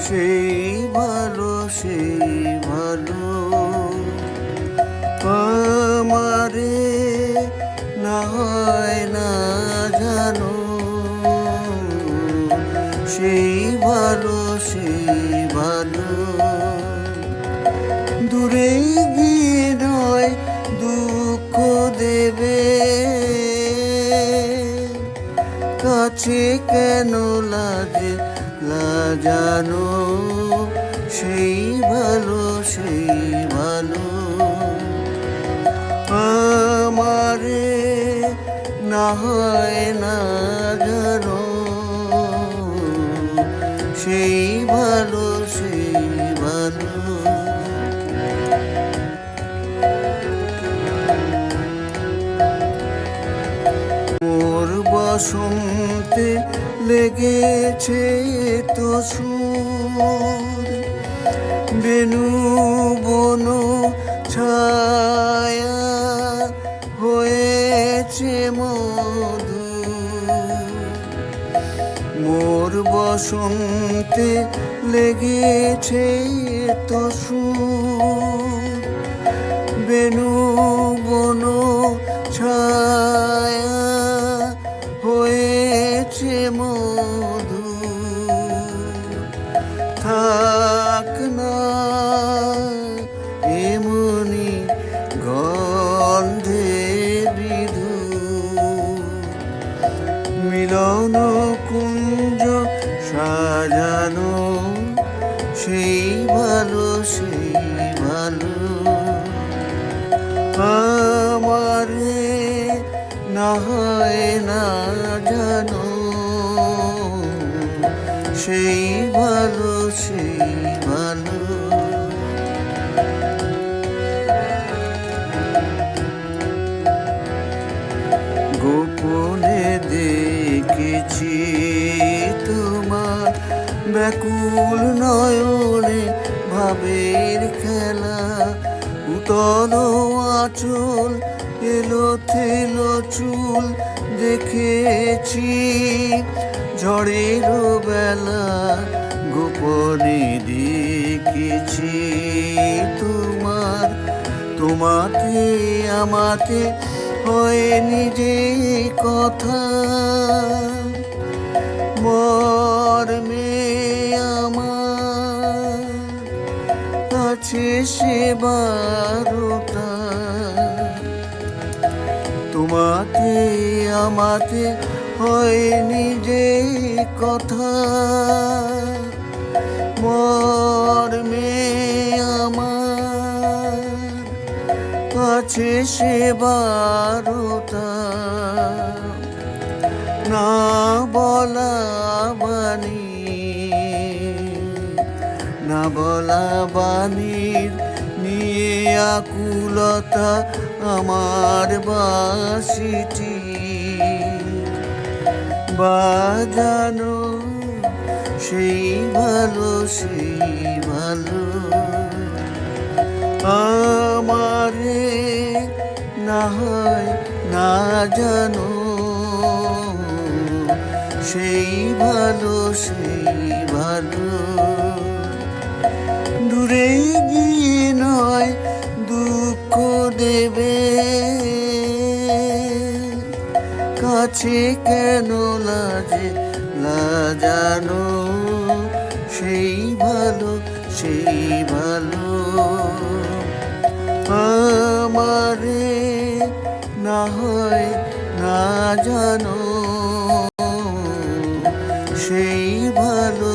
সেই ভালো আমারে না হয় না জানো, সেই ভালো দূরে গিয়ে নয় দুঃখ দেবে, কাছে কেন লাগে লাজানো, সেই ভালো আমারে না হয় না জানো, সেই ভালো মোর বসন্তে লেগেছে তো সুর, বেনু বন ছায়া হয়েছে মধু, মোর বসন্তে লেগেছে তো সুর, বেনু বন ছায়া হয়েছে মধু, থাক না এমনি গন্ধে বিধু, মিলন কুঞ্জ সাজানো, সেই ভালো আমারে না হয় না জানো, সেই ভালো গোপনে দেখেছি তোমার ব্যাকুল নয়নে ভাবের খেলা, উতল আঁচল এলো থেলো চুল দেখেছি ঝড়ের বেলা, গোপনে দেখেছি তোমাকে আমাকে হয়নি যে কথা, মর্মে আমার কাছে সে বারোটা, তোমাকে আমাকে হয়নি যে কথা, মর্মে আমার কাছে সে বারোটা, না বলা বাণীর নিয়ে আকুলতা আমার বাঁশিটি বাজানো, সেই ভালো আমারে না হয় না জানো, সেই ভালো দূরে গিয়ে নয় দুঃখ দেবে, কাছে কেন লাজানো, সেই ভালো আমারে না হয় না জানো, সেই ভালো